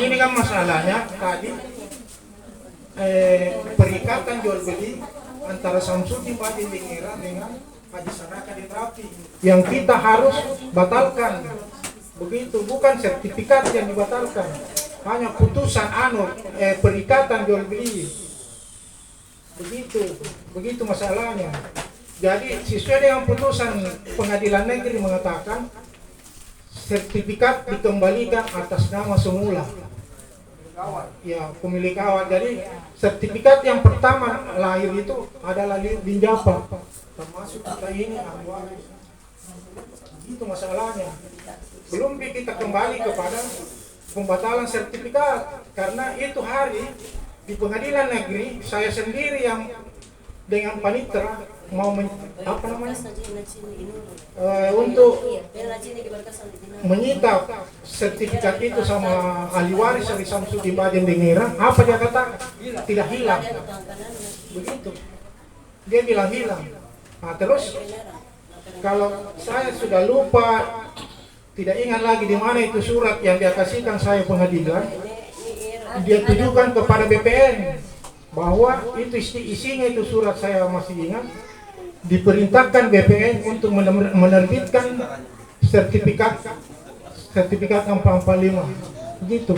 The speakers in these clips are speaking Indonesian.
ini kan masalahnya tadi perikatan jual beli antara Samsudin Badin Dengira dengan Haji Sanaka di Terapi yang kita harus batalkan. Begitu, bukan sertifikat yang dibatalkan, hanya putusan perikatan jual beli. Begitu masalahnya. Jadi sesuai dengan putusan pengadilan negeri mengatakan sertifikat dikembalikan atas nama semula. Ya, pemilik awal. Jadi sertifikat yang pertama lahir itu adalah Linjapa, termasuk kita ini ahli. Itu masalahnya. Belum kita kembali kepada pembatalan sertifikat, karena itu hari di pengadilan negeri saya sendiri yang dengan panitera mau untuk menyita sertifikat itu sama ahli waris dari Samsudin Badin Dengira. Apa dia kata? Tidak hilang. Begitu. Dia bilang hilang. Nah, terus kalau saya sudah lupa, tidak ingat lagi di mana itu surat yang dia kasihkan saya pengadilan, dia tujukan kepada BPN bahwa itu isinya itu surat, saya masih ingat, diperintahkan BPN untuk menerbitkan sertifikat 445 begitu.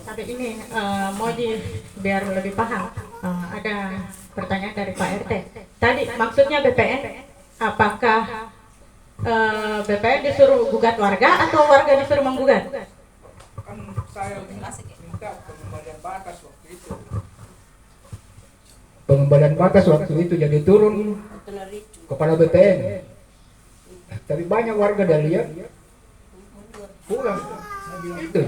Tapi ini biar lebih paham, ada pertanyaan dari Pak RT. Tadi maksudnya BPN, apakah BPN disuruh gugat warga atau warga disuruh menggugat? Kan saya minta pengembalian batas waktu itu. Pengembalian batas waktu itu jadi turun kepada BPN. Tapi banyak warga dah lihat pulang. Itu.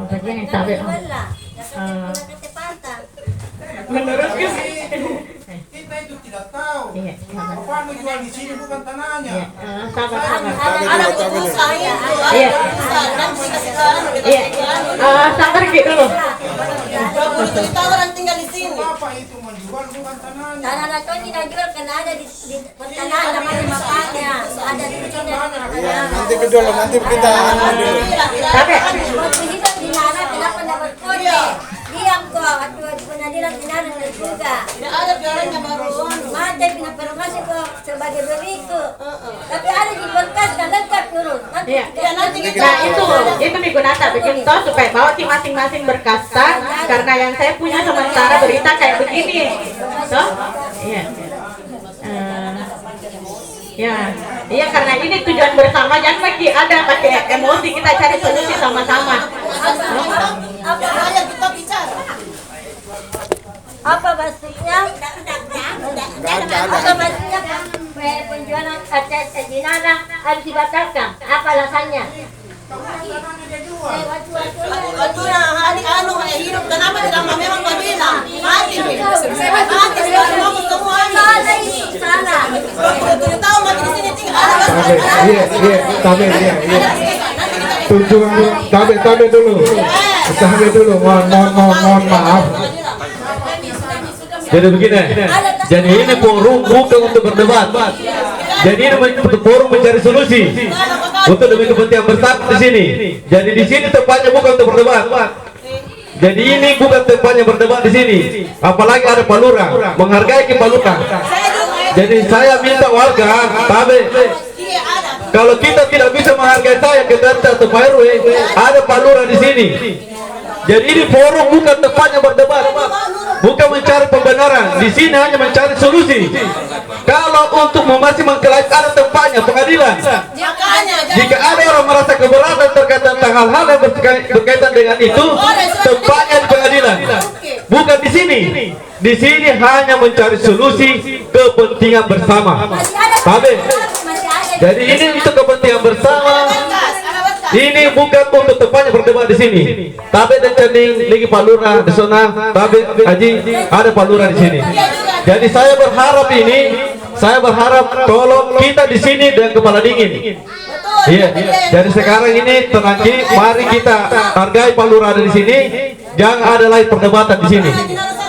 Begini tapi menurut kita itu tidak tahu. Iya, Apa jual di sini bukan tanahnya. sabar. Ada putus saya. Iya. Iya. Sabar gitu loh. 20 tahun orang tinggal di sini. Apa itu menjual bukan tanahnya. Tanah itu tidak jual karena ada di pertanahan namanya bapaknya. Ada di sini. Nanti dulu, nanti kita Tapi waktu hidup di mana kenapa dapat kode? Diam kok, waktu di pengadilan dinarik juga. Tidak ada biarannya baru. Mati pindah permasi kok sebagai berikut. Tapi ada di berkas dan lengkap turun. Iya. Nanti kita. Nah itu digunakan bikin toh supaya bawa di masing-masing berkaskan, karena yang saya punya sementara berita kayak begini, toh? Iya. Iya karena ini tujuan bersama, jangan pakai emosi, kita cari solusi sama-sama. Apa hanya kita bicara? Apa maksudnya? Apa maksudnya penjualan aset jenazah harus dibatalkan? Apa alasannya? Aturan hari hidup kenapa tidak memang berbeda? Mati salah. Tujuh tahun mati di sini tinggal. Tabe dulu. Mohon maaf. Jadi begini, jadi ini forum bukan untuk berdebat. Jadi ini forum mencari solusi untuk demi kepentingan bersama di sini. Jadi di sini tempatnya bukan untuk berdebat. Jadi ini bukan tempatnya berdebat di sini. Apalagi ada Pak Lurah, menghargai Pak Lurah. Jadi saya minta warga, tabe. Kalau kita tidak bisa menghargai saya, kita atau Pak RW, ada Pak Lurah di sini. Jadi ini forum bukan tempatnya berdebat, bukan mencari pembenaran. Di sini hanya mencari solusi. Kalau untuk masih mengklaim ada tempatnya pengadilan. Jika ada orang merasa keberatan terkait tentang hal-hal yang berkaitan dengan itu, tempatnya di pengadilan, bukan di sini. Di sini hanya mencari solusi kepentingan bersama. Tabe. Jadi ini untuk kepentingan bersama. Ini bukan untuk tempatnya berdebat di sini. Tapi dan cening lagi Pak Lurah di sana. Tapi Haji ada Pak Lurah di sini. Jadi saya berharap tolong kita di sini dengan kepala dingin. Iya. Jadi sekarang ini tenang, mari kita hargai Pak Lurah ada di sini. Jangan ada lagi perdebatan di sini.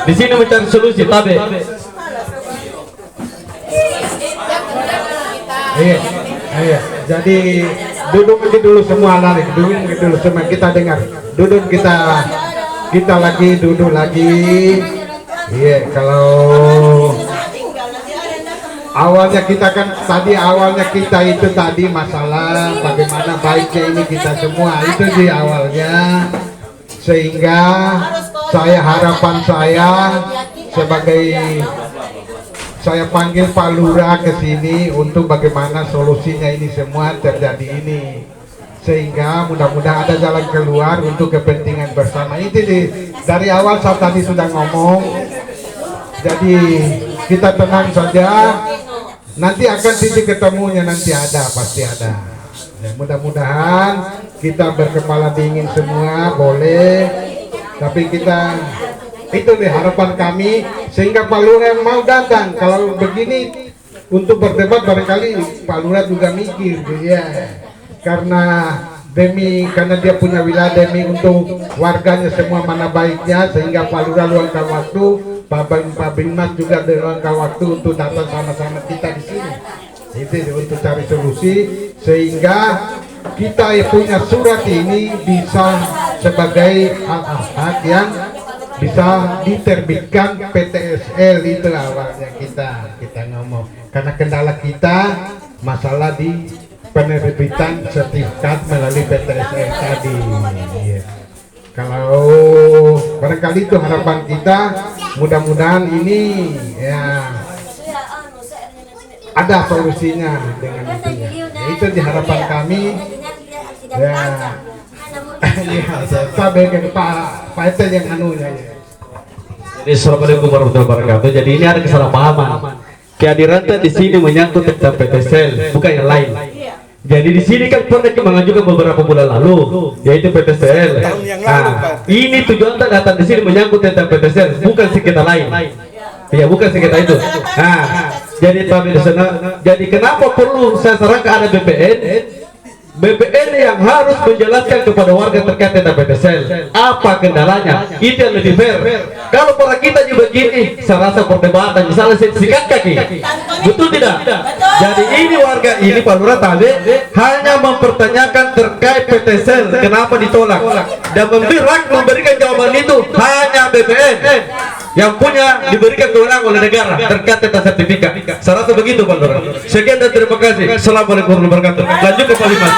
Di sini mencari solusi, tabe. Iya. Jadi duduk aja dulu semua lari, duduk dulu semua kita dengar. Duduk kita lagi duduk lagi. Iya, kalau awalnya kita kan awalnya kita itu tadi masalah bagaimana baiknya ini kita semua itu di awalnya, sehingga harapan saya sebagai saya panggil Pak Lurah ke sini untuk bagaimana solusinya ini semua terjadi ini, sehingga mudah-mudahan ada jalan keluar untuk kepentingan bersama. Itu dari awal saya tadi sudah ngomong. Jadi kita tenang saja, nanti akan titik ketemunya, nanti ada, pasti ada. Ya, mudah-mudahan kita berkepala dingin semua boleh, tapi kita itu deh harapan kami, sehingga Pak Lurah mau datang. Kalau begini untuk berdebat barangkali Pak Lurah juga mikir, ya, karena dia punya wilayah demi untuk warganya semua mana baiknya, sehingga Pak Lurah luangkan waktu, Pak Binmas juga luangkan waktu untuk datang sama-sama kita di sini. Itu untuk cari solusi, sehingga kita punya surat ini bisa sebagai hak yang bisa diterbitkan PTSL. Itu awalnya kita ngomong, karena kendala kita masalah di penerbitan sertifikat melalui PTSL tadi. Ya. Kalau barangkali itu harapan kita, mudah-mudahan ini ya ada solusinya dengan itu. Ya, itu di harapan kami. Ya. Saya bagian Pak Etel yang anunya. Assalamualaikum warahmatullahi wabarakatuh. Jadi ini ada kesalahpahaman. Kehadiran di sini menyangkut tentang PTSL, bukan yang lain. Jadi di sini kan pernah mengajukan beberapa bulan lalu, yaitu PTSL. Nah, ini tujuan datang di sini menyangkut tentang PTSL, bukan sengketa lain. Ya, bukan sengketa itu. Nah, jadi kami di sana. Jadi kenapa perlu saya sarankan ada BPN yang harus menjelaskan kepada warga terkait dengan PTSL apa kendalanya, itu yang lebih fair. Kalau para kita juga begini, saya rasa perdebatan misalnya sikat kaki, betul tidak? Jadi ini warga ini Pak Lurah tadi hanya mempertanyakan terkait PTSL kenapa ditolak, dan memberikan jawaban itu hanya BPN yang punya diberikan kewenangan oleh negara terkait tentang sertifikat. Saya rasa begitu Pak Lurah. Sekian dan terima kasih. Assalamualaikum warahmatullahi wabarakatuh. Lanjut ke Pak Limas.